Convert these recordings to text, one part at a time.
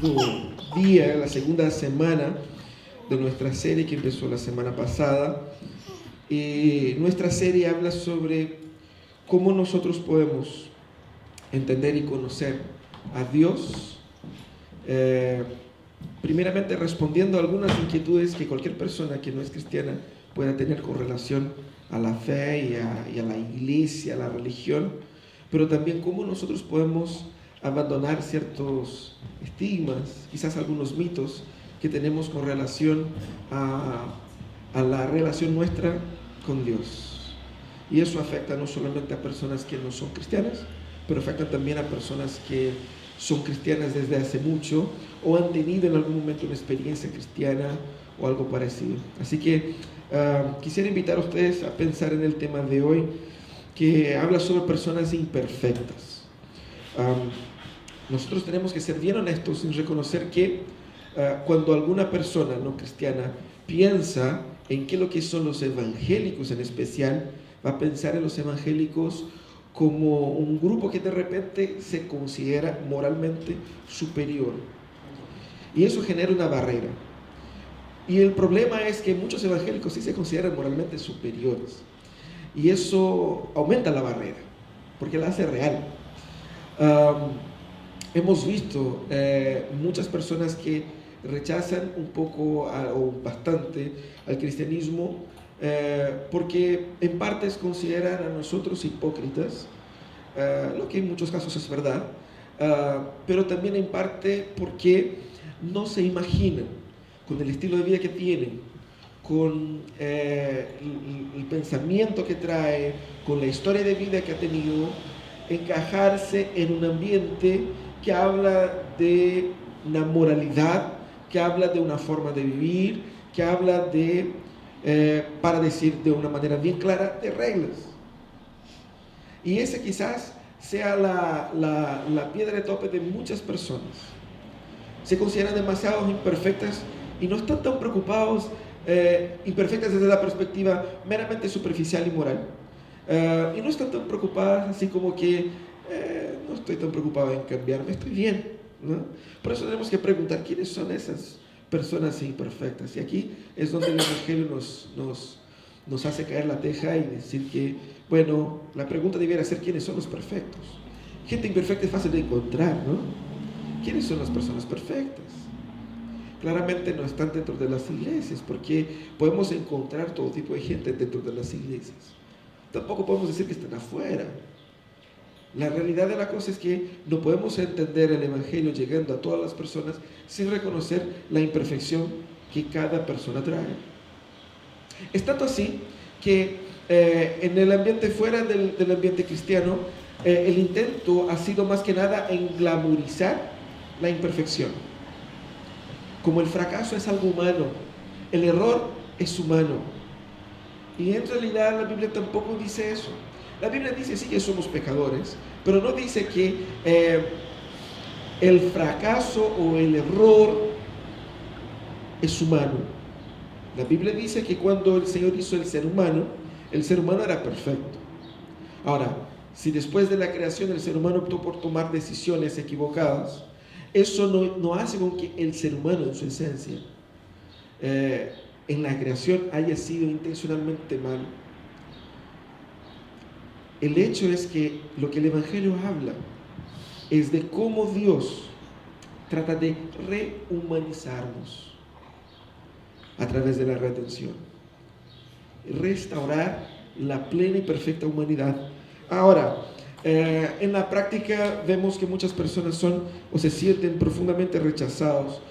segundo día, la segunda semana de nuestra serie que empezó la semana pasada. Nuestra serie habla sobre cómo nosotros podemos entender y conocer a Dios, primeramente respondiendo a algunas inquietudes que cualquier persona que no es cristiana pueda tener con relación a la fe y a la iglesia, a la religión, pero también cómo nosotros podemos abandonar ciertos estigmas, quizás algunos mitos que tenemos con relación a la relación nuestra con Dios. Y eso afecta no solamente a personas que no son cristianas, pero afecta también a personas que son cristianas desde hace mucho o han tenido en algún momento una experiencia cristiana o algo parecido. Así que quisiera invitar a ustedes a pensar en el tema de hoy, que habla sobre personas imperfectas. Nosotros tenemos que ser bien honestos en reconocer que cuando alguna persona no cristiana piensa en qué es lo que son los evangélicos en especial, va a pensar en los evangélicos como un grupo que de repente se considera moralmente superior. Y eso genera una barrera. Y el problema es que muchos evangélicos sí se consideran moralmente superiores. Y eso aumenta la barrera, porque la hace real. Hemos visto muchas personas que rechazan un poco o bastante al cristianismo porque en partes consideran a nosotros hipócritas, lo que en muchos casos es verdad, pero también en parte porque no se imaginan con el estilo de vida que tienen, con el pensamiento que trae, con la historia de vida que ha tenido, encajarse en un ambiente que habla de una moralidad, que habla de una forma de vivir, que habla de, para decir de una manera bien clara, de reglas. Y ese quizás sea la piedra de tope de muchas personas. Se consideran demasiado imperfectas y no están tan preocupados, imperfectas desde la perspectiva meramente superficial y moral. Y no están tan preocupadas así como que no estoy tan preocupado en cambiarme, estoy bien, ¿no? Por eso tenemos que preguntar quiénes son esas personas imperfectas. Y aquí es donde el Evangelio nos hace caer la teja y decir que, bueno, la pregunta debiera ser quiénes son los perfectos. Gente imperfecta es fácil de encontrar, ¿no? ¿Quiénes son las personas perfectas? Claramente no están dentro de las iglesias, porque podemos encontrar todo tipo de gente dentro de las iglesias. Tampoco podemos decir que están afuera. La realidad de la cosa es que no podemos entender el Evangelio llegando a todas las personas sin reconocer la imperfección que cada persona trae. Es tanto así que en el ambiente fuera del ambiente cristiano, el intento ha sido más que nada en glamorizar la imperfección. Como el fracaso es algo humano, el error es humano. Y en realidad la Biblia tampoco dice eso. La Biblia dice sí que somos pecadores, pero no dice que el fracaso o el error es humano. La Biblia dice que cuando el Señor hizo el ser humano era perfecto. Ahora, si después de la creación el ser humano optó por tomar decisiones equivocadas, eso no hace con que el ser humano en su esencia en la creación haya sido intencionalmente malo. El hecho es que lo que el Evangelio habla es de cómo Dios trata de rehumanizarnos a través de la redención, restaurar la plena y perfecta humanidad. Ahora, en la práctica vemos que muchas personas son o se sienten profundamente rechazados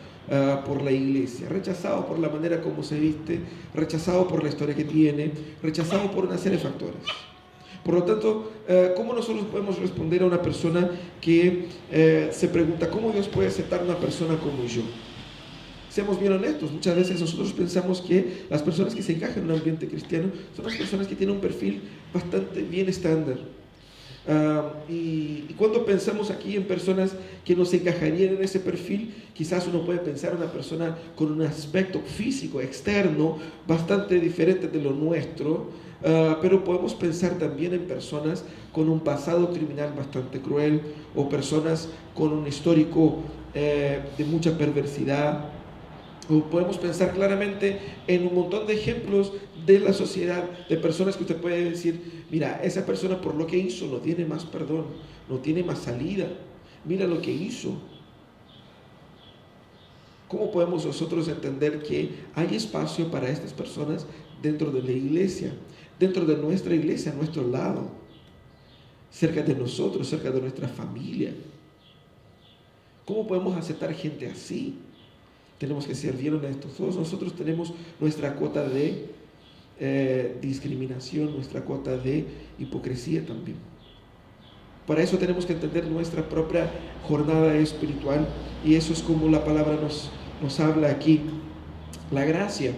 por la iglesia, rechazado por la manera como se viste, rechazado por la historia que tiene, rechazado por una serie de factores. Por lo tanto, ¿cómo nosotros podemos responder a una persona que se pregunta cómo Dios puede aceptar a una persona como yo? Seamos bien honestos, muchas veces nosotros pensamos que las personas que se encajan en un ambiente cristiano son las personas que tienen un perfil bastante bien estándar. Y cuando pensamos aquí en personas que nos encajarían en ese perfil, quizás uno puede pensar en una persona con un aspecto físico externo bastante diferente de lo nuestro, pero podemos pensar también en personas con un pasado criminal bastante cruel o personas con un histórico de mucha perversidad. O podemos pensar claramente en un montón de ejemplos de la sociedad, de personas que usted puede decir, mira, esa persona por lo que hizo no tiene más perdón, no tiene más salida, mira lo que hizo. ¿Cómo podemos nosotros entender que hay espacio para estas personas dentro de la iglesia, dentro de nuestra iglesia, a nuestro lado, cerca de nosotros, cerca de nuestra familia? ¿Cómo podemos aceptar gente así? Tenemos que ser bien honestos. Todos nosotros tenemos nuestra cuota de discriminación, nuestra cuota de hipocresía también. Para eso tenemos que entender nuestra propia jornada espiritual, y eso es como la palabra nos habla aquí. La gracia,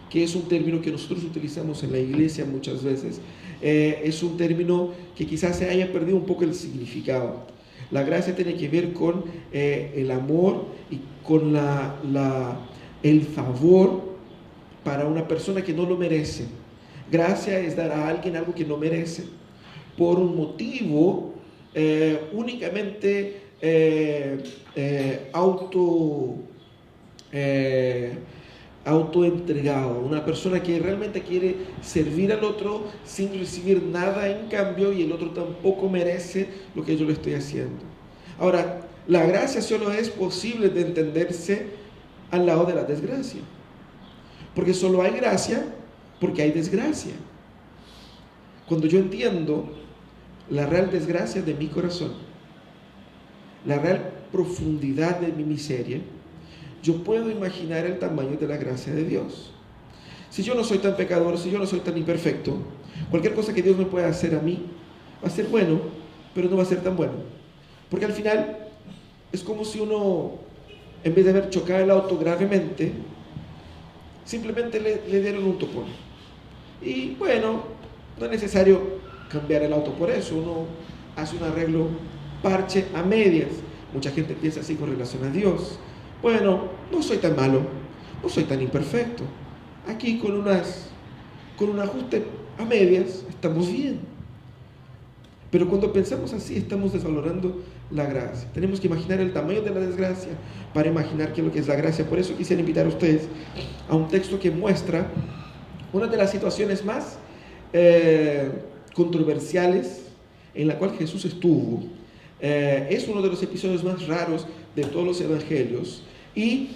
que es un término que nosotros utilizamos en la iglesia muchas veces, es un término que quizás se haya perdido un poco el significado. La gracia tiene que ver con el amor y con el favor para una persona que no lo merece. Gracia es dar a alguien algo que no merece, por un motivo únicamente autoentregado, una persona que realmente quiere servir al otro sin recibir nada en cambio, y el otro tampoco merece lo que yo le estoy haciendo. Ahora, la gracia solo es posible de entenderse al lado de la desgracia, porque solo hay gracia porque hay desgracia. Cuando yo entiendo la real desgracia de mi corazón, la real profundidad de mi miseria, yo puedo imaginar el tamaño de la gracia de Dios. Si yo no soy tan pecador, si yo no soy tan imperfecto, cualquier cosa que Dios me pueda hacer a mí va a ser bueno, pero no va a ser tan bueno. Porque al final es como si uno, en vez de haber chocado el auto gravemente, simplemente le dieron un topón. Y bueno, no es necesario cambiar el auto por eso. Uno hace un arreglo parche a medias. Mucha gente piensa así con relación a Dios. Bueno, no soy tan malo, no soy tan imperfecto. Aquí con un ajuste a medias estamos bien. Pero cuando pensamos así, estamos desvalorando la gracia. Tenemos que imaginar el tamaño de la desgracia para imaginar qué es lo que es la gracia. Por eso quisiera invitar a ustedes a un texto que muestra una de las situaciones más controversiales en la cual Jesús estuvo. Es uno de los episodios más raros de todos los evangelios, y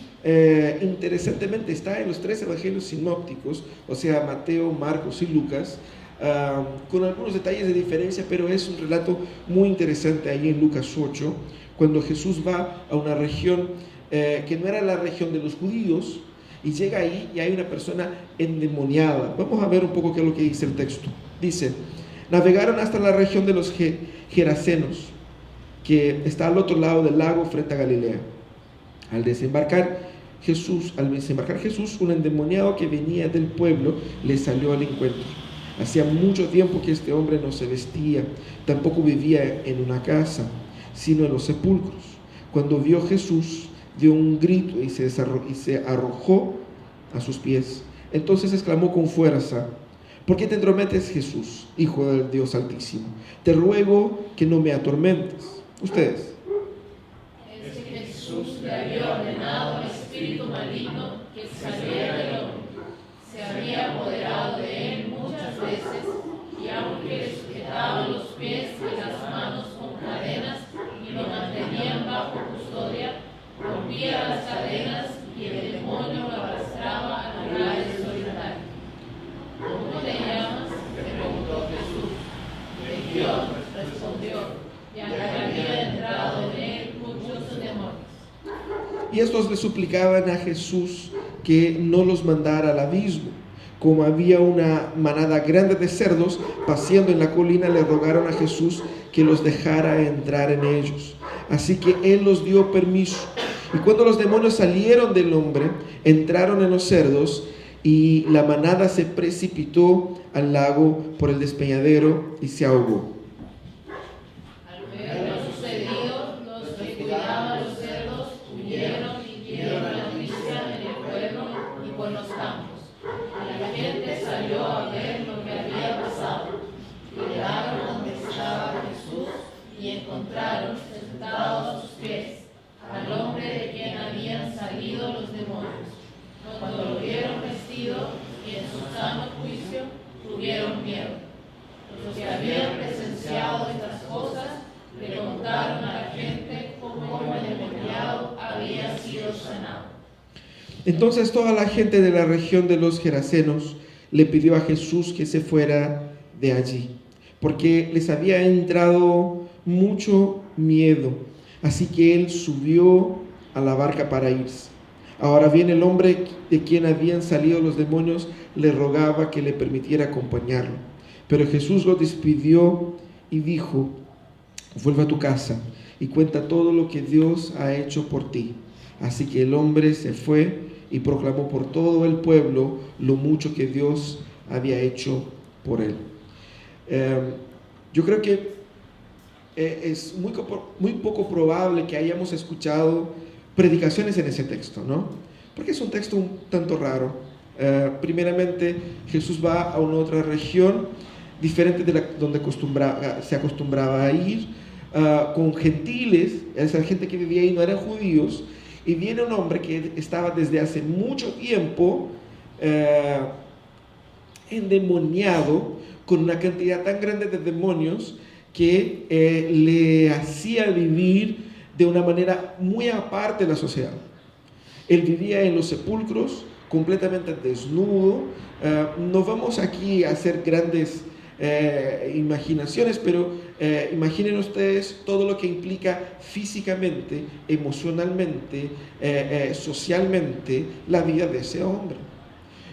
interesantemente está en los 3 evangelios sinópticos, o sea, Mateo, Marcos y Lucas, con algunos detalles de diferencia, pero es un relato muy interesante ahí en Lucas 8, cuando Jesús va a una región que no era la región de los judíos, y llega ahí y hay una persona endemoniada. Vamos a ver un poco qué es lo que dice el texto. Dice: navegaron hasta la región de los Gerasenos, que está al otro lado del lago frente a Galilea. Al desembarcar Jesús, un endemoniado que venía del pueblo le salió al encuentro. Hacía mucho tiempo que este hombre no se vestía, tampoco vivía en una casa, sino en los sepulcros. Cuando vio Jesús, dio un grito y se arrojó a sus pies. Entonces exclamó con fuerza: ¿por qué te entrometes, Jesús, Hijo del Dios Altísimo? Te ruego que no me atormentes. Ustedes. Jesús le había ordenado al espíritu maligno que saliera del hombre. Se había apoderado de él muchas veces, y aunque le sujetaban los pies y las manos con cadenas y lo mantenían bajo custodia, rompía las cadenas y el demonio lo arrastraba a lugares solitarios. ¿Cómo te llamas?, preguntó Jesús. Legión, respondió, ya que había entrado en él muchos demonios. Y estos le suplicaban a Jesús que no los mandara al abismo. Como había una manada grande de cerdos paseando en la colina, le rogaron a Jesús que los dejara entrar en ellos. Así que él los dio permiso. Y cuando los demonios salieron del hombre, entraron en los cerdos, y la manada se precipitó al lago por el despeñadero y se ahogó. Al ver lo sucedido, los que cuidaban los cerdos huyeron y dieron la noticia en el pueblo y por los campos. La gente salió a ver lo que había pasado. Llegaron donde estaba Jesús y encontraron sentado a sus pies al hombre demonios. Cuando lo vieron vestido y en su sano juicio, tuvieron miedo. Los que habían presenciado estas cosas le contaron a la gente cómo el endemoniado había sido sanado. Entonces toda la gente de la región de los Gerasenos le pidió a Jesús que se fuera de allí, porque les había entrado mucho miedo. Así que él subió a la barca para irse. Ahora bien, el hombre de quien habían salido los demonios le rogaba que le permitiera acompañarlo. Pero Jesús lo despidió y dijo: vuelve a tu casa y cuenta todo lo que Dios ha hecho por ti. Así que el hombre se fue y proclamó por todo el pueblo lo mucho que Dios había hecho por él. Yo creo que es muy poco probable que hayamos escuchado predicaciones en ese texto, ¿no? Porque es un texto un tanto raro. Primeramente, Jesús va a una otra región diferente de donde se acostumbraba a ir, con gentiles. Esa gente que vivía ahí no eran judíos, y viene un hombre que estaba desde hace mucho tiempo endemoniado, con una cantidad tan grande de demonios que le hacía vivir de una manera muy aparte de la sociedad. Él vivía en los sepulcros, completamente desnudo. No vamos aquí a hacer grandes imaginaciones, pero imaginen ustedes todo lo que implica físicamente, emocionalmente, socialmente la vida de ese hombre.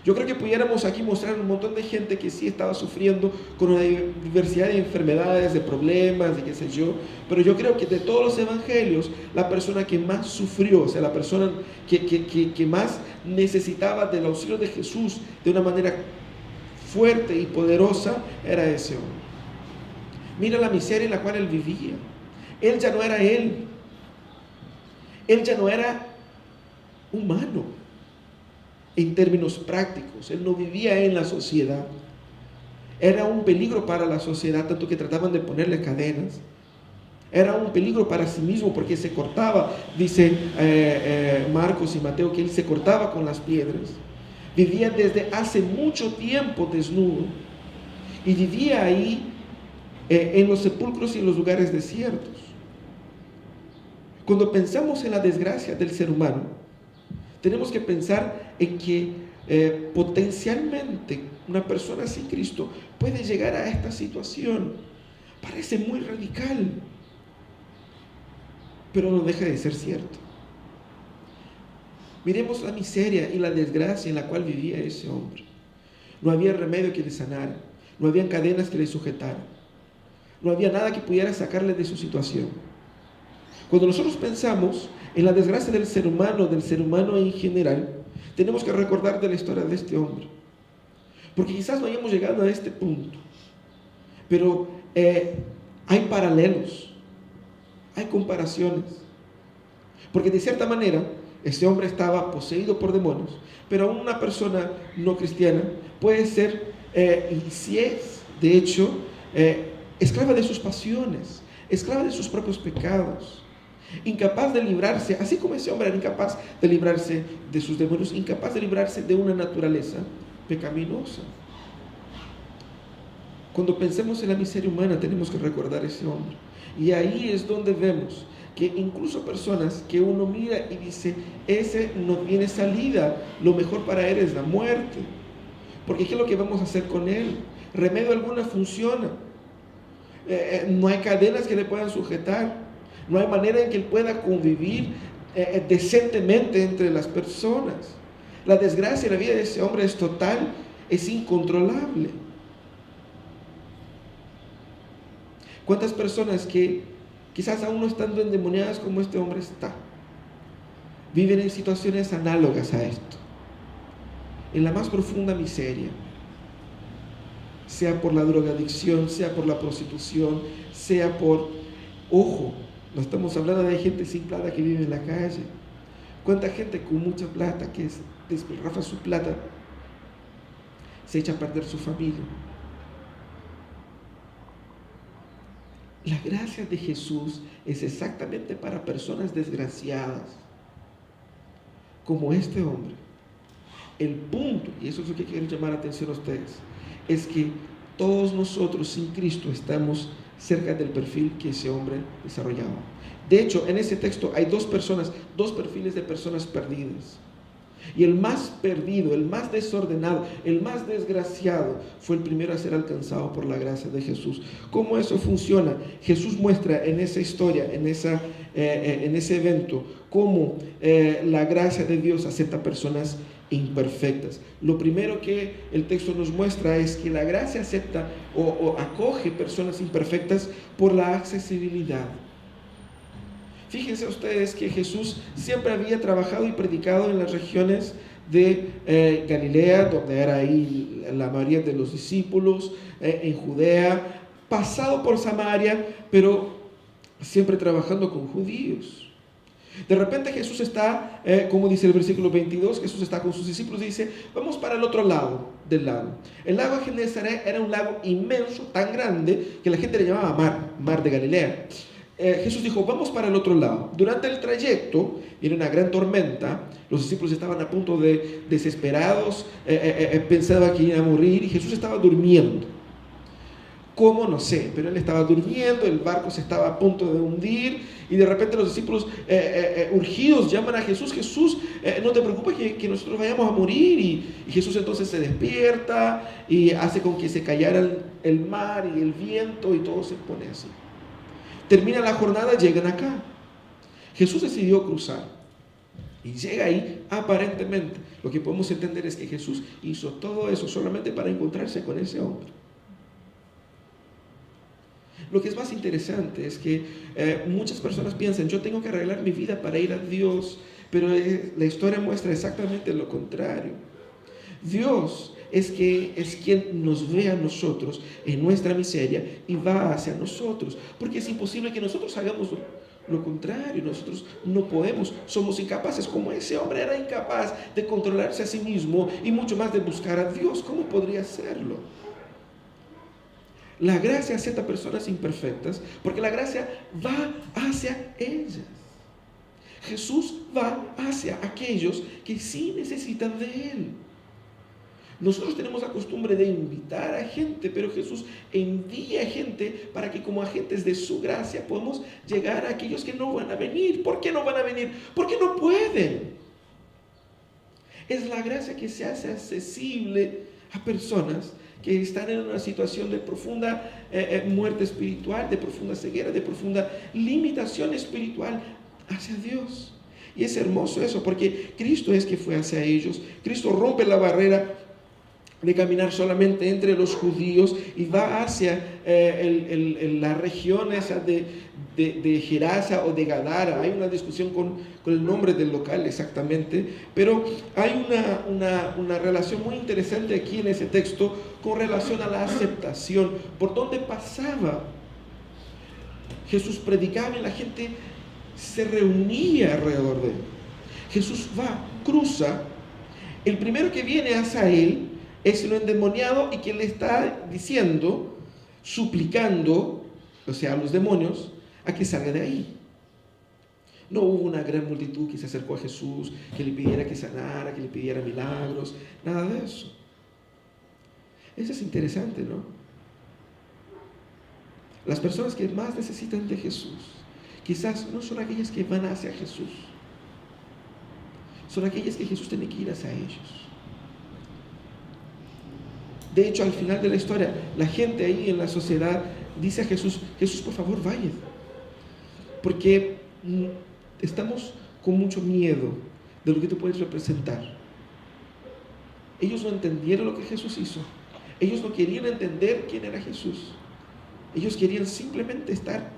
Yo creo que pudiéramos aquí mostrar un montón de gente que sí estaba sufriendo con una diversidad de enfermedades, de problemas, de qué sé yo, pero yo creo que de todos los evangelios, la persona que más sufrió, o sea, la persona que más necesitaba del auxilio de Jesús de una manera fuerte y poderosa, era ese hombre. Mira la miseria en la cual él vivía. Él ya no era él. Él ya no era humano en términos prácticos. Él no vivía en la sociedad. Era un peligro para la sociedad, tanto que trataban de ponerle cadenas. Era un peligro para sí mismo porque se cortaba, dice Marcos y Mateo, que él se cortaba con las piedras. Vivía desde hace mucho tiempo desnudo y vivía ahí en los sepulcros y en los lugares desiertos. Cuando pensamos en la desgracia del ser humano, tenemos que pensar en que potencialmente una persona sin Cristo puede llegar a esta situación. Parece muy radical, pero no deja de ser cierto. Miremos la miseria y la desgracia en la cual vivía ese hombre. No había remedio que le sanara, no habían cadenas que le sujetaran, no había nada que pudiera sacarle de su situación. Cuando nosotros pensamos en la desgracia del ser humano en general, tenemos que recordar de la historia de este hombre. Porque quizás no hayamos llegado a este punto, pero hay paralelos, hay comparaciones. Porque de cierta manera, este hombre estaba poseído por demonios, pero aún una persona no cristiana puede ser, y si es, de hecho, esclava de sus pasiones, esclava de sus propios pecados, incapaz de librarse, así como ese hombre era incapaz de librarse de sus demonios, incapaz de librarse de una naturaleza pecaminosa. Cuando pensemos en la miseria humana, tenemos que recordar a ese hombre. Y ahí es donde vemos que incluso personas que uno mira y dice, ese no tiene salida, lo mejor para él es la muerte. Porque ¿qué es lo que vamos a hacer con él? Remedio alguna funciona. No hay cadenas que le puedan sujetar. No hay manera en que él pueda convivir decentemente entre las personas. La desgracia en la vida de ese hombre es total, es incontrolable. ¿Cuántas personas que quizás aún no estando endemoniadas como este hombre está, viven en situaciones análogas a esto, en la más profunda miseria, sea por la drogadicción, sea por la prostitución, sea por, ojo, no estamos hablando de gente sin plata que vive en la calle. ¿Cuánta gente con mucha plata que despilfarra su plata se echa a perder su familia? La gracia de Jesús es exactamente para personas desgraciadas, como este hombre. El punto, y eso es lo que quiero llamar la atención a ustedes, es que todos nosotros sin Cristo estamos cerca del perfil que ese hombre desarrollaba. De hecho, en ese texto hay dos perfiles de personas perdidas. Y el más perdido, el más desordenado, el más desgraciado fue el primero a ser alcanzado por la gracia de Jesús. ¿Cómo eso funciona? Jesús muestra en esa historia, en ese evento, cómo la gracia de Dios acepta personas imperfectas. Lo primero que el texto nos muestra es que la gracia acepta o acoge personas imperfectas por la accesibilidad. Fíjense ustedes que Jesús siempre había trabajado y predicado en las regiones de Galilea, donde era ahí la mayoría de los discípulos, en Judea, pasado por Samaria, pero siempre trabajando con judíos. De repente Jesús está, como dice el versículo 22, Jesús está con sus discípulos y dice, vamos para el otro lado del lago. El lago de Genesaret era un lago inmenso, tan grande, que la gente le llamaba mar de Galilea. Jesús dijo, vamos para el otro lado. Durante el trayecto, viene una gran tormenta, los discípulos estaban a punto de desesperados, pensaban que iban a morir, y Jesús estaba durmiendo. ¿Cómo? No sé, pero él estaba durmiendo, el barco se estaba a punto de hundir, y de repente los discípulos urgidos llaman a Jesús, Jesús, no te preocupes que nosotros vayamos a morir, y Jesús entonces se despierta, y hace con que se callara el mar y el viento, y todo se pone así. Termina la jornada, llegan acá. Jesús decidió cruzar. Y llega ahí, aparentemente. Lo que podemos entender es que Jesús hizo todo eso solamente para encontrarse con ese hombre. Lo que es más interesante es que muchas personas piensan, yo tengo que arreglar mi vida para ir a Dios. Pero la historia muestra exactamente lo contrario. Dios es quien nos ve a nosotros en nuestra miseria y va hacia nosotros, porque es imposible que nosotros hagamos lo contrario. Nosotros no podemos, somos incapaces, como ese hombre era incapaz de controlarse a sí mismo y mucho más de buscar a Dios. ¿Cómo podría hacerlo? La gracia acepta personas imperfectas porque la gracia va hacia ellas. Jesús va hacia aquellos que sí necesitan de Él. Nosotros tenemos la costumbre de invitar a gente, pero Jesús envía gente para que como agentes de su gracia podamos llegar a aquellos que no van a venir. ¿Por qué no van a venir? Porque no pueden. Es la gracia que se hace accesible a personas que están en una situación de profunda muerte espiritual, de profunda ceguera, de profunda limitación espiritual hacia Dios. Y es hermoso eso, porque Cristo es que fue hacia ellos. Cristo rompe la barrera de caminar solamente entre los judíos y va hacia la región esa de Gerasa o de Gadara. Hay una discusión con el nombre del local exactamente, pero hay una relación muy interesante aquí en ese texto con relación a la aceptación. Por donde pasaba, Jesús predicaba y la gente se reunía alrededor de él. Jesús va, cruza, el primero que viene hacia él es el endemoniado y que le está diciendo, suplicando, o sea, a los demonios, a que salga de ahí. No hubo una gran multitud que se acercó a Jesús, que le pidiera que sanara, que le pidiera milagros, nada de eso. Eso es interesante, ¿no? Las personas que más necesitan de Jesús, quizás no son aquellas que van hacia Jesús, son aquellas que Jesús tiene que ir hacia ellos. De hecho, al final de la historia, la gente ahí en la sociedad dice a Jesús, Jesús, por favor, vaya. Porque estamos con mucho miedo de lo que tú puedes representar. Ellos no entendieron lo que Jesús hizo. Ellos no querían entender quién era Jesús. Ellos querían simplemente estar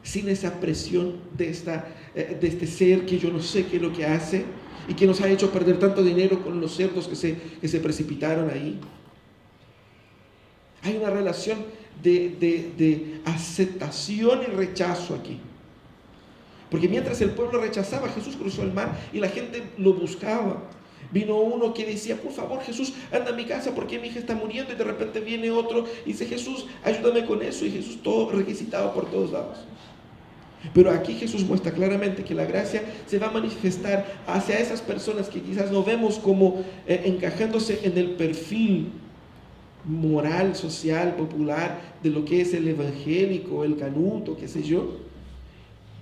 sin esa presión de este ser que yo no sé qué es lo que hace y que nos ha hecho perder tanto dinero con los cerdos que se precipitaron ahí. Hay una relación de aceptación y rechazo aquí. Porque mientras el pueblo rechazaba, Jesús cruzó el mar y la gente lo buscaba. Vino uno que decía, por favor Jesús, anda a mi casa porque mi hija está muriendo. Y de repente viene otro y dice, Jesús, ayúdame con eso. Y Jesús todo requisitado por todos lados. Pero aquí Jesús muestra claramente que la gracia se va a manifestar hacia esas personas que quizás no vemos como encajándose en el perfil moral, social, popular de lo que es el evangélico, el canuto, qué sé yo.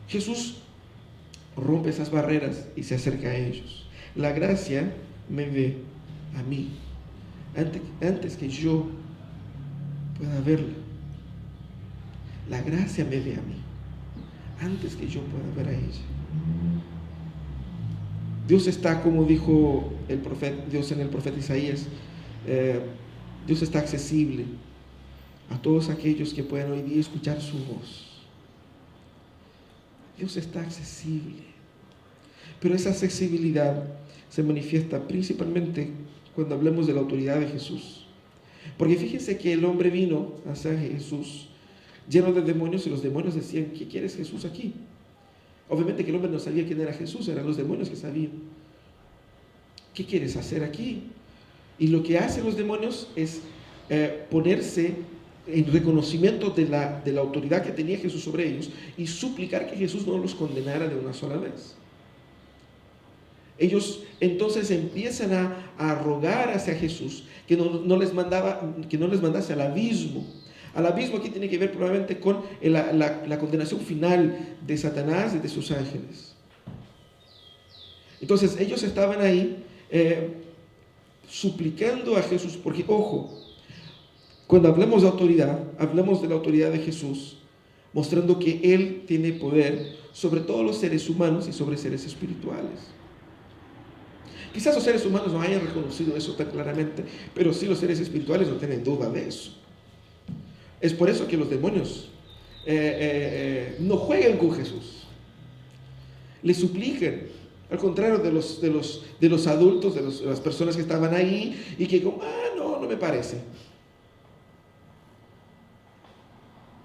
Jesús rompe esas barreras y se acerca a ellos. La gracia me ve a mí antes que yo pueda verla. La gracia me ve a mí antes que yo pueda ver a ella. Dios está, como dijo Dios en el profeta Isaías, Dios está accesible a todos aquellos que puedan hoy día escuchar su voz. Dios está accesible, pero esa accesibilidad se manifiesta principalmente cuando hablemos de la autoridad de Jesús. Porque fíjense que el hombre vino hacia Jesús lleno de demonios y los demonios decían: ¿qué quieres, Jesús, aquí? Obviamente que el hombre no sabía quién era Jesús, eran los demonios que sabían. ¿Qué quieres hacer aquí? Y lo que hacen los demonios es ponerse en reconocimiento de la autoridad que tenía Jesús sobre ellos y suplicar que Jesús no los condenara de una sola vez. Ellos entonces empiezan a rogar hacia Jesús que no les mandase al abismo. Al abismo aquí tiene que ver probablemente con la condenación final de Satanás y de sus ángeles. Entonces ellos estaban ahí suplicando a Jesús, porque ojo, cuando hablamos de autoridad, hablamos de la autoridad de Jesús, mostrando que Él tiene poder sobre todos los seres humanos y sobre seres espirituales. Quizás los seres humanos no hayan reconocido eso tan claramente, pero sí los seres espirituales no tienen duda de eso. Es por eso que los demonios no juegan con Jesús, le suplican, al contrario de los adultos, de las personas que estaban ahí y que como, no me parece.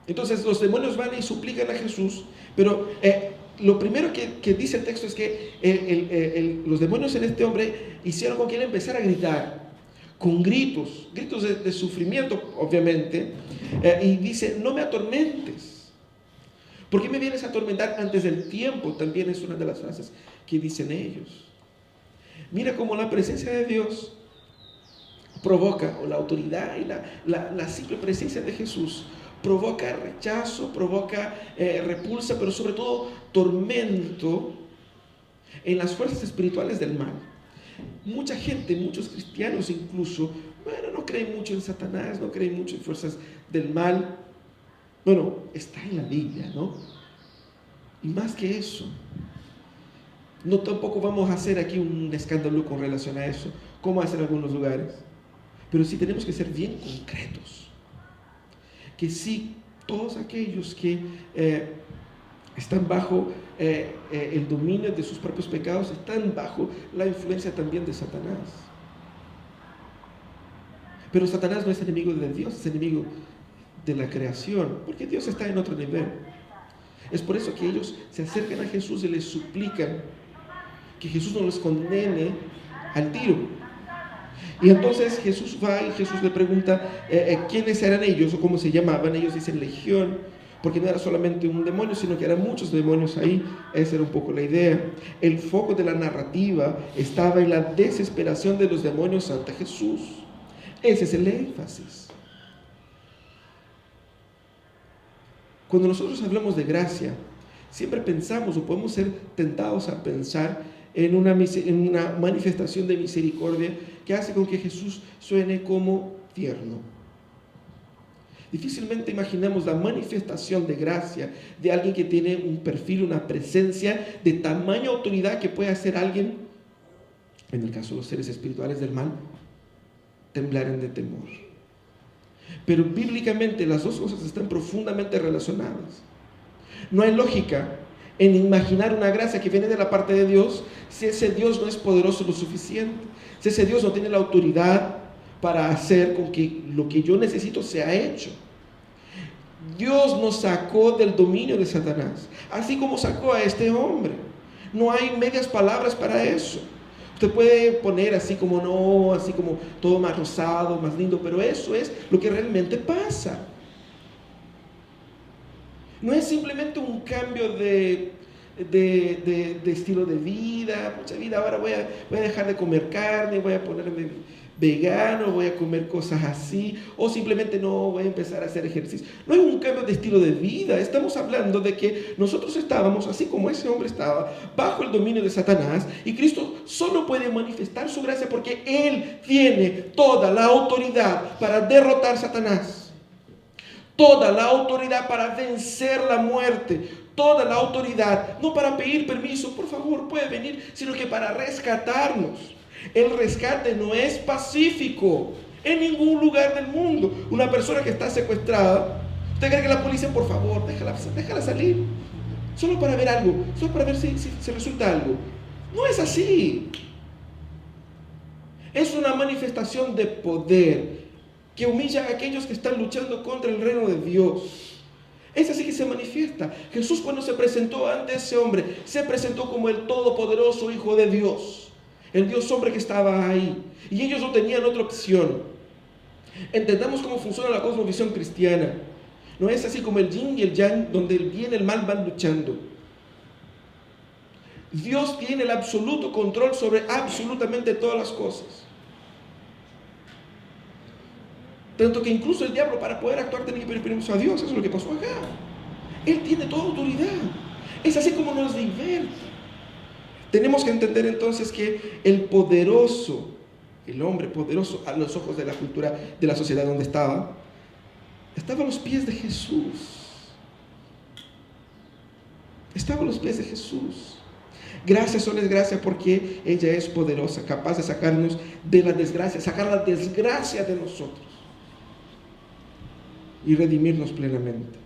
Entonces los demonios van y suplican a Jesús, pero lo primero que dice el texto es que los demonios en este hombre hicieron con que él empezara a gritar, con gritos de sufrimiento, obviamente, y dice: no me atormentes. ¿Por qué me vienes a atormentar antes del tiempo? También es una de las frases que dicen ellos. Mira cómo la presencia de Dios provoca, o la autoridad y la simple presencia de Jesús provoca rechazo, provoca repulsa, pero sobre todo tormento en las fuerzas espirituales del mal. Mucha gente, muchos cristianos incluso, no creen mucho en Satanás, no creen mucho en fuerzas del mal. Bueno, está en la Biblia, ¿no? Y más que eso, no tampoco vamos a hacer aquí un escándalo con relación a eso, como hacen en algunos lugares. Pero sí tenemos que ser bien concretos. Que sí, todos aquellos que están bajo el dominio de sus propios pecados, están bajo la influencia también de Satanás. Pero Satanás no es enemigo de Dios, es enemigo de la creación, porque Dios está en otro nivel. Es por eso que ellos se acercan a Jesús y les suplican que Jesús no los condene al tiro. Y entonces Jesús va y Jesús le pregunta quiénes eran ellos o cómo se llamaban. Ellos dicen legión, porque no era solamente un demonio, sino que eran muchos demonios ahí. Esa era un poco la idea. El foco de la narrativa estaba en la desesperación de los demonios ante Jesús. Ese es el énfasis. Cuando nosotros hablamos de gracia, siempre pensamos o podemos ser tentados a pensar en una manifestación de misericordia que hace con que Jesús suene como tierno. Difícilmente imaginamos la manifestación de gracia de alguien que tiene un perfil, una presencia de tamaña autoridad que puede hacer alguien, en el caso de los seres espirituales del mal, temblaran de temor. Pero bíblicamente las dos cosas están profundamente relacionadas. No hay lógica en imaginar una gracia que viene de la parte de Dios si ese Dios no es poderoso lo suficiente, si ese Dios no tiene la autoridad para hacer con que lo que yo necesito sea hecho. Dios nos sacó del dominio de Satanás, así como sacó a este hombre. No hay medias palabras para eso. Usted puede poner así como todo más rosado, más lindo, pero eso es lo que realmente pasa. No es simplemente un cambio de estilo de vida. Mucha vida, ahora voy a dejar de comer carne, voy a ponerme vegano, voy a comer cosas así, o simplemente no voy a empezar a hacer ejercicio. No es un cambio de estilo de vida. Estamos hablando de que nosotros estábamos, así como ese hombre estaba, bajo el dominio de Satanás, y Cristo solo puede manifestar su gracia porque Él tiene toda la autoridad para derrotar a Satanás, toda la autoridad para vencer la muerte, toda la autoridad, no para pedir permiso, por favor, puede venir, sino que para rescatarnos. El rescate no es pacífico en ningún lugar del mundo. Una persona que está secuestrada, usted cree que la policía, por favor, déjala salir, solo para ver algo, solo para ver si resulta algo. No es así. Es una manifestación de poder que humilla a aquellos que están luchando contra el reino de Dios. Es así que se manifiesta. Jesús, cuando se presentó ante ese hombre, se presentó como el todopoderoso Hijo de Dios, el Dios hombre que estaba ahí, y ellos no tenían otra opción. Entendamos cómo funciona la cosmovisión cristiana. No es así como el yin y el yang, donde el bien y el mal van luchando. Dios tiene el absoluto control sobre absolutamente todas las cosas. Tanto que incluso el diablo, para poder actuar, tiene que pedir permiso a Dios. Eso es lo que pasó acá. Él tiene toda autoridad. Es así como nos liberta. Tenemos que entender entonces que el poderoso, el hombre poderoso a los ojos de la cultura, de la sociedad donde estaba a los pies de Jesús. Estaba a los pies de Jesús. Gracias, solo es gracia porque ella es poderosa, capaz de sacarnos de la desgracia, sacar la desgracia de nosotros y redimirnos plenamente.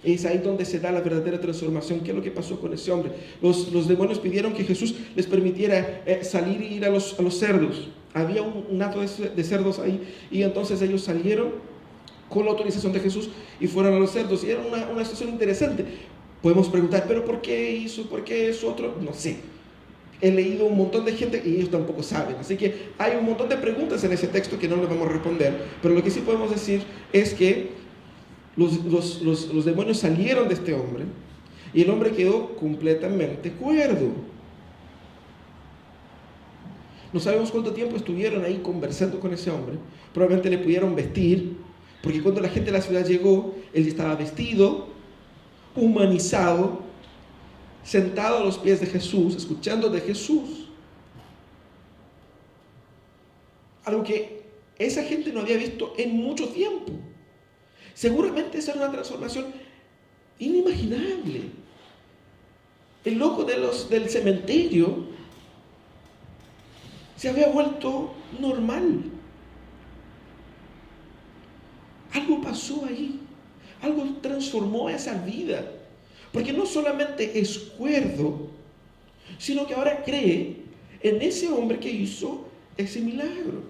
Es ahí donde se da la verdadera transformación. ¿Qué es lo que pasó con ese hombre? Los demonios pidieron que Jesús les permitiera salir e ir a los cerdos. Había un hato de cerdos ahí, y entonces ellos salieron con la autorización de Jesús y fueron a los cerdos. Y era una situación interesante. Podemos preguntar, ¿pero por qué hizo? ¿Por qué eso otro? No sé. He leído un montón de gente y ellos tampoco saben. Así que hay un montón de preguntas en ese texto que no les vamos a responder. Pero lo que sí podemos decir es que los demonios salieron de este hombre y el hombre quedó completamente cuerdo. No sabemos cuánto tiempo estuvieron ahí conversando con ese hombre. Probablemente le pudieron vestir, porque cuando la gente de la ciudad llegó, él estaba vestido, humanizado, sentado a los pies de Jesús, escuchando de Jesús. Algo que esa gente no había visto en mucho tiempo. Seguramente esa era una transformación inimaginable. El loco del cementerio se había vuelto normal. Algo pasó ahí. Algo transformó esa vida. Porque no solamente es cuerdo, sino que ahora cree en ese hombre que hizo ese milagro.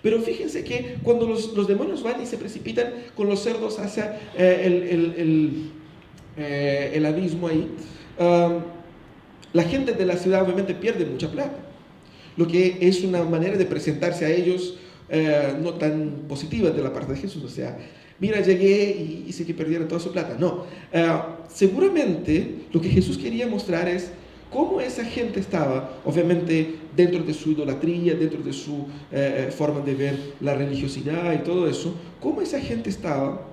Pero fíjense que cuando los demonios van y se precipitan con los cerdos hacia el abismo ahí, la gente de la ciudad obviamente pierde mucha plata, lo que es una manera de presentarse a ellos no tan positiva de la parte de Jesús. O sea, mira, llegué y hice que perdieran toda su plata. No, seguramente lo que Jesús quería mostrar es cómo esa gente estaba, obviamente, dentro de su idolatría, dentro de su forma de ver la religiosidad y todo eso, cómo esa gente estaba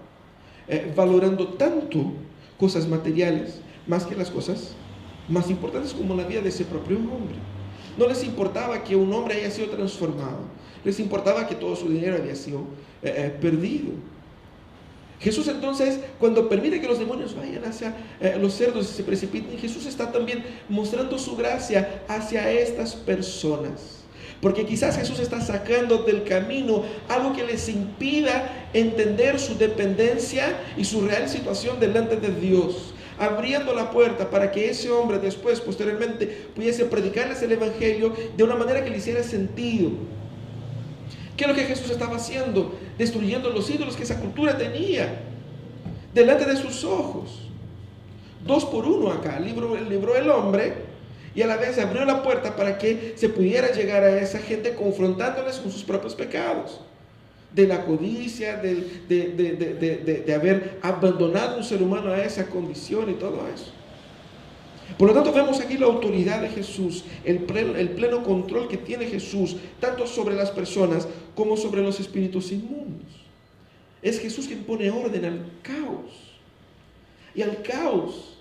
valorando tanto cosas materiales más que las cosas más importantes, como la vida de ese propio hombre. No les importaba que un hombre haya sido transformado, les importaba que todo su dinero había sido perdido. Jesús entonces, cuando permite que los demonios vayan hacia los cerdos y se precipiten, Jesús está también mostrando su gracia hacia estas personas. Porque quizás Jesús está sacando del camino algo que les impida entender su dependencia y su real situación delante de Dios, abriendo la puerta para que ese hombre después, posteriormente, pudiese predicarles el Evangelio de una manera que le hiciera sentido. ¿Qué es lo que Jesús estaba haciendo? Destruyendo los ídolos que esa cultura tenía delante de sus ojos. 2 por 1 acá, libró el hombre y a la vez abrió la puerta para que se pudiera llegar a esa gente confrontándoles con sus propios pecados. de la codicia, de haber abandonado a un ser humano a esa condición y todo eso. Por lo tanto, vemos aquí la autoridad de Jesús, el pleno control que tiene Jesús, tanto sobre las personas como sobre los espíritus inmundos. Es Jesús quien pone orden al caos. Y al caos,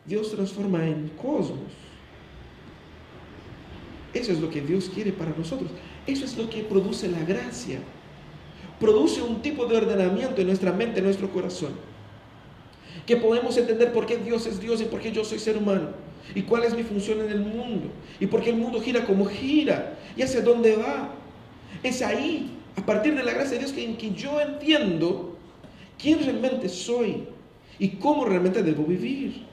Dios transforma en cosmos. Eso es lo que Dios quiere para nosotros. Eso es lo que produce la gracia. Produce un tipo de ordenamiento en nuestra mente, en nuestro corazón. Que podemos entender por qué Dios es Dios y por qué yo soy ser humano. Y cuál es mi función en el mundo. Y por qué el mundo gira como gira. Y hacia dónde va. Es ahí, a partir de la gracia de Dios, en que yo entiendo quién realmente soy y cómo realmente debo vivir.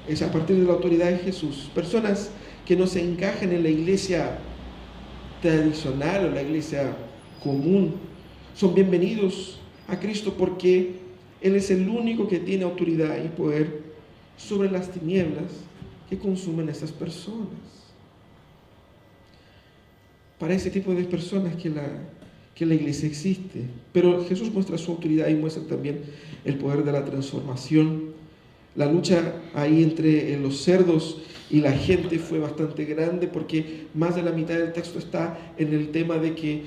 Es a partir de la autoridad de Jesús. Personas que no se encajan en la iglesia tradicional o la iglesia común son bienvenidos a Cristo, porque Él es el único que tiene autoridad y poder sobre las tinieblas que consumen a estas personas. Para ese tipo de personas que la iglesia existe. Pero Jesús muestra su autoridad y muestra también el poder de la transformación. La lucha ahí entre los cerdos y la gente fue bastante grande, porque más de la mitad del texto está en el tema de que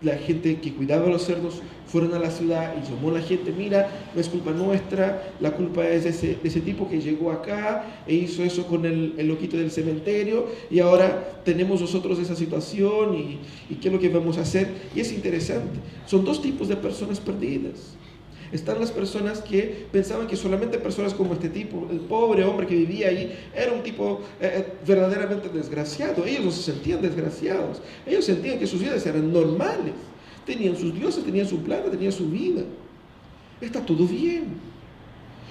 la gente que cuidaba a los cerdos fueron a la ciudad y llamó a la gente: mira, no es culpa nuestra, la culpa es de ese tipo que llegó acá e hizo eso con el loquito del cementerio, y ahora tenemos nosotros esa situación y qué es lo que vamos a hacer. Y es interesante, son dos tipos de personas perdidas. Están las personas que pensaban que solamente personas como este tipo, el pobre hombre que vivía ahí, era un tipo verdaderamente desgraciado. Ellos no se sentían desgraciados. Ellos sentían que sus vidas eran normales. Tenían sus dioses, tenían su plata, tenían su vida. Está todo bien.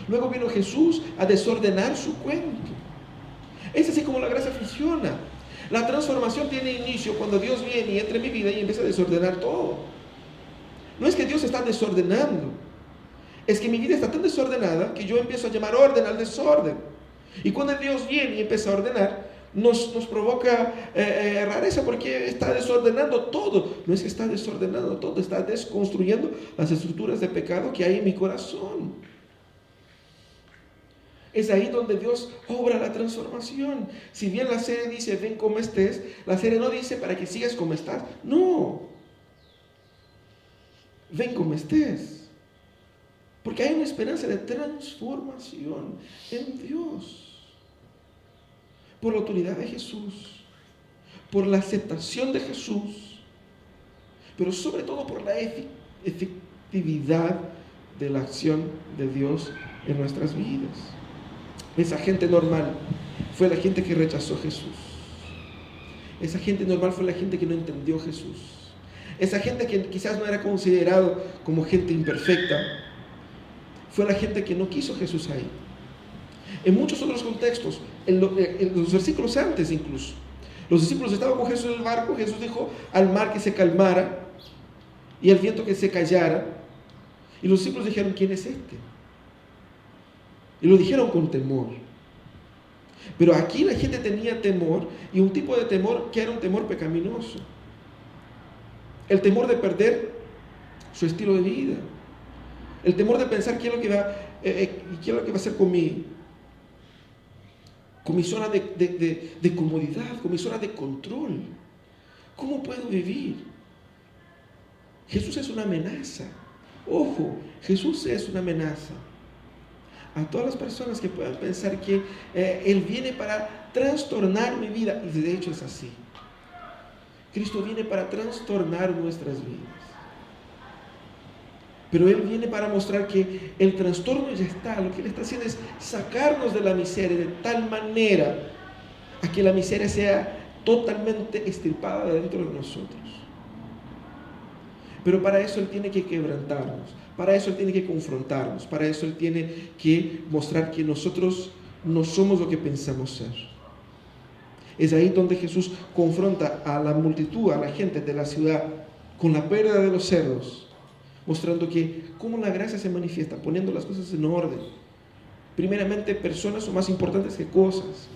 Luego vino Jesús a desordenar su cuento. Es así como la gracia funciona. La transformación tiene inicio cuando Dios viene y entra en mi vida y empieza a desordenar todo. No es que Dios está desordenando. Es que mi vida está tan desordenada que yo empiezo a llamar orden al desorden. Y cuando Dios viene y empieza a ordenar, nos provoca rareza, porque está desordenando todo. No es que está desordenando todo, está desconstruyendo las estructuras de pecado que hay en mi corazón. Es ahí donde Dios obra la transformación. Si bien la serie dice ven como estés, la serie no dice para que sigas como estás. No. Ven como estés. Porque hay una esperanza de transformación en Dios. Por la autoridad de Jesús, por la aceptación de Jesús, pero sobre todo por la efectividad de la acción de Dios en nuestras vidas. Esa gente normal fue la gente que rechazó a Jesús. Esa gente normal fue la gente que no entendió a Jesús. Esa gente que quizás no era considerado como gente imperfecta, fue la gente que no quiso a Jesús ahí. En muchos otros contextos, en los versículos antes incluso, los discípulos estaban con Jesús en el barco. Jesús dijo al mar que se calmara y al viento que se callara, y los discípulos dijeron: ¿quién es este? Y lo dijeron con temor. Pero aquí la gente tenía temor, y un tipo de temor que era un temor pecaminoso, el temor de perder su estilo de vida, el temor de pensar qué es lo que va a hacer con mi zona de comodidad, con mi zona de control. ¿Cómo puedo vivir? Jesús es una amenaza. Ojo, Jesús es una amenaza a todas las personas que puedan pensar que Él viene para trastornar mi vida. Y de hecho es así. Cristo viene para trastornar nuestras vidas. Pero Él viene para mostrar que el trastorno ya está. Lo que Él está haciendo es sacarnos de la miseria de tal manera a que la miseria sea totalmente extirpada de dentro de nosotros. Pero para eso Él tiene que quebrantarnos, para eso Él tiene que confrontarnos, para eso Él tiene que mostrar que nosotros no somos lo que pensamos ser. Es ahí donde Jesús confronta a la multitud, a la gente de la ciudad, con la pérdida de los cerdos, mostrando que cómo la gracia se manifiesta, poniendo las cosas en orden. Primeramente, personas son más importantes que cosas.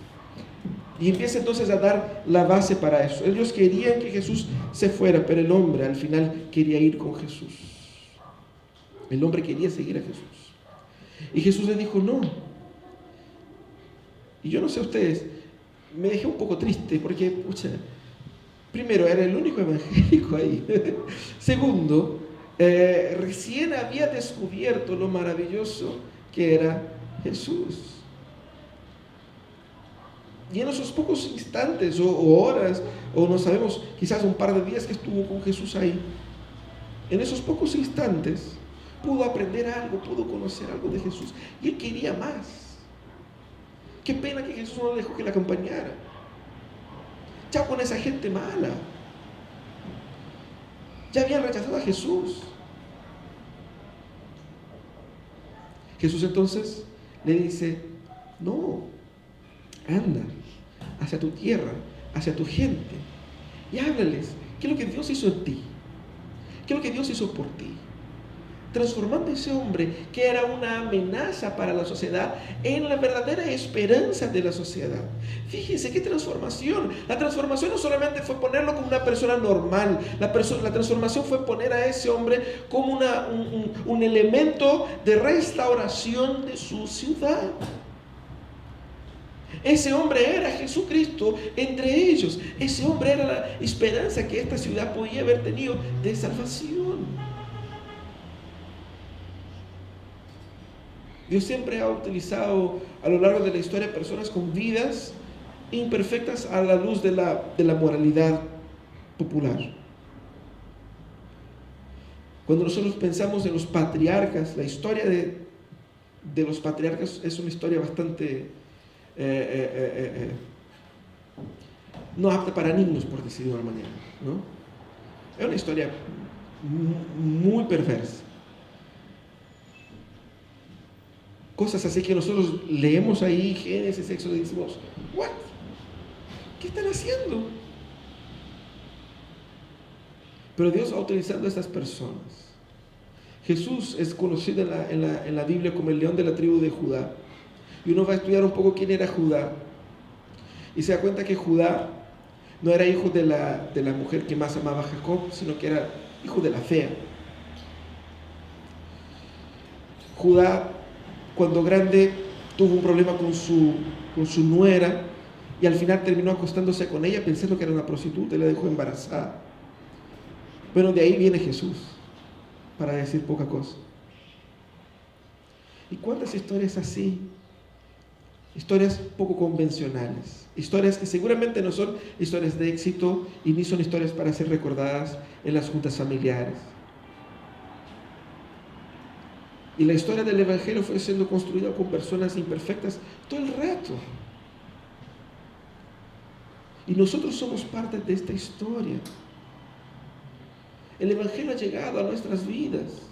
Y empieza entonces a dar la base para eso. Ellos querían que Jesús se fuera, pero el hombre al final quería ir con Jesús. El hombre quería seguir a Jesús. Y Jesús le dijo, no. Y yo no sé ustedes, me dejé un poco triste porque, pucha, primero, era el único evangélico ahí. Segundo, recién había descubierto lo maravilloso que era Jesús. Y en esos pocos instantes o horas, o no sabemos, quizás un par de días que estuvo con Jesús ahí, en esos pocos instantes pudo aprender algo, pudo conocer algo de Jesús. Y él quería más. Qué pena que Jesús no dejó que le acompañara. Ya con esa gente mala. Ya habían rechazado a Jesús. Jesús entonces le dice, no, anda hacia tu tierra, hacia tu gente, y háblales qué es lo que Dios hizo en ti, qué es lo que Dios hizo por ti, transformando a ese hombre que era una amenaza para la sociedad en la verdadera esperanza de la sociedad. Fíjense qué transformación. La transformación no solamente fue ponerlo como una persona normal, la transformación fue poner a ese hombre como un elemento de restauración de su ciudad. Ese hombre era Jesucristo entre ellos. Ese hombre era la esperanza que esta ciudad podía haber tenido de salvación. Dios siempre ha utilizado a lo largo de la historia personas con vidas imperfectas a la luz de la moralidad popular. Cuando nosotros pensamos en los patriarcas, la historia de los patriarcas es una historia bastante no apta para niños, por decirlo de una manera, ¿no? Es una historia muy perversa. Cosas así que nosotros leemos ahí, Génesis, Éxodo, y decimos, ¿what? ¿Qué están haciendo? Pero Dios va utilizando a estas personas. Jesús es conocido en la Biblia como el león de la tribu de Judá. Y uno va a estudiar un poco quién era Judá. Y se da cuenta que Judá no era hijo de la mujer que más amaba a Jacob, sino que era hijo de la fea. Judá, cuando grande, tuvo un problema con su nuera y al final terminó acostándose con ella pensando que era una prostituta y la dejó embarazada. Bueno, de ahí viene Jesús, para decir poca cosa. ¿Y cuántas historias así? Historias poco convencionales, historias que seguramente no son historias de éxito y ni son historias para ser recordadas en las juntas familiares. Y la historia del Evangelio fue siendo construida con personas imperfectas todo el rato. Y nosotros somos parte de esta historia. El Evangelio ha llegado a nuestras vidas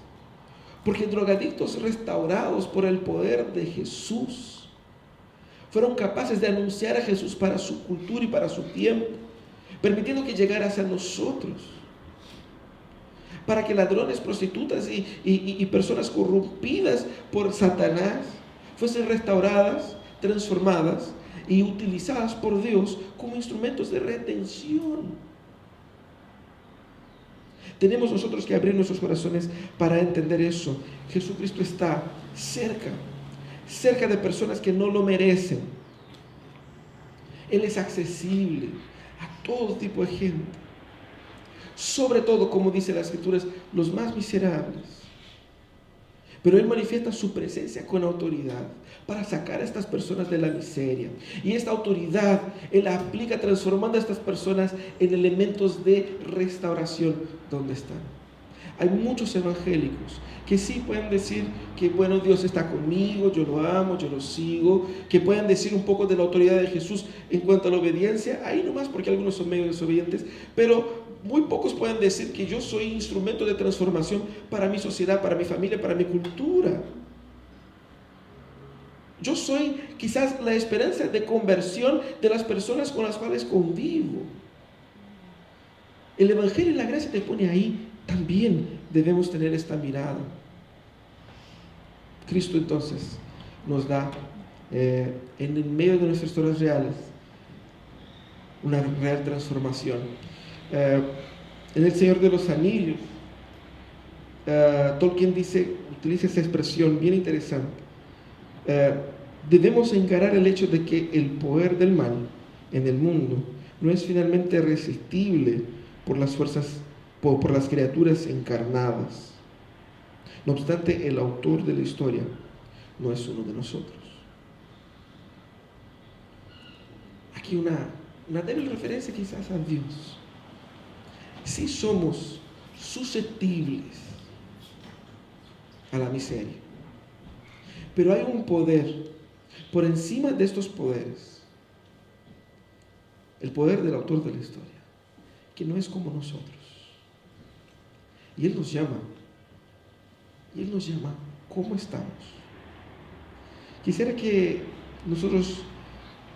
porque drogadictos restaurados por el poder de Jesús fueron capaces de anunciar a Jesús para su cultura y para su tiempo, permitiendo que llegara hacia nosotros. Para que ladrones, prostitutas y personas corrompidas por Satanás fuesen restauradas, transformadas y utilizadas por Dios como instrumentos de redención. Tenemos nosotros que abrir nuestros corazones para entender eso. Jesucristo está cerca de personas que no lo merecen. Él es accesible a todo tipo de gente. Sobre todo, como dice las Escrituras, los más miserables. Pero Él manifiesta su presencia con autoridad para sacar a estas personas de la miseria. Y esta autoridad Él la aplica transformando a estas personas en elementos de restauración donde están. Hay muchos evangélicos que sí pueden decir que, bueno, Dios está conmigo, yo lo amo, yo lo sigo, que pueden decir un poco de la autoridad de Jesús en cuanto a la obediencia, ahí nomás porque algunos son medio desobedientes, pero muy pocos pueden decir que yo soy instrumento de transformación para mi sociedad, para mi familia, para mi cultura. Yo soy quizás la esperanza de conversión de las personas con las cuales convivo. El Evangelio y la gracia te pone ahí. También debemos tener esta mirada. Cristo entonces nos da, en el medio de nuestras historias reales, una real transformación. En El Señor de los Anillos, Tolkien utiliza esa expresión bien interesante. Debemos encarar el hecho de que el poder del mal en el mundo no es finalmente resistible por las fuerzas, por las criaturas encarnadas. No obstante, el autor de la historia no es uno de nosotros. Aquí una débil referencia quizás a Dios. Sí somos susceptibles a la miseria, pero hay un poder por encima de estos poderes, el poder del autor de la historia, que no es como nosotros. Y Él nos llama. ¿Cómo estamos? Quisiera que nosotros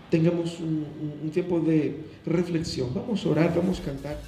tengamos un tiempo de reflexión. Vamos a orar, vamos a cantar.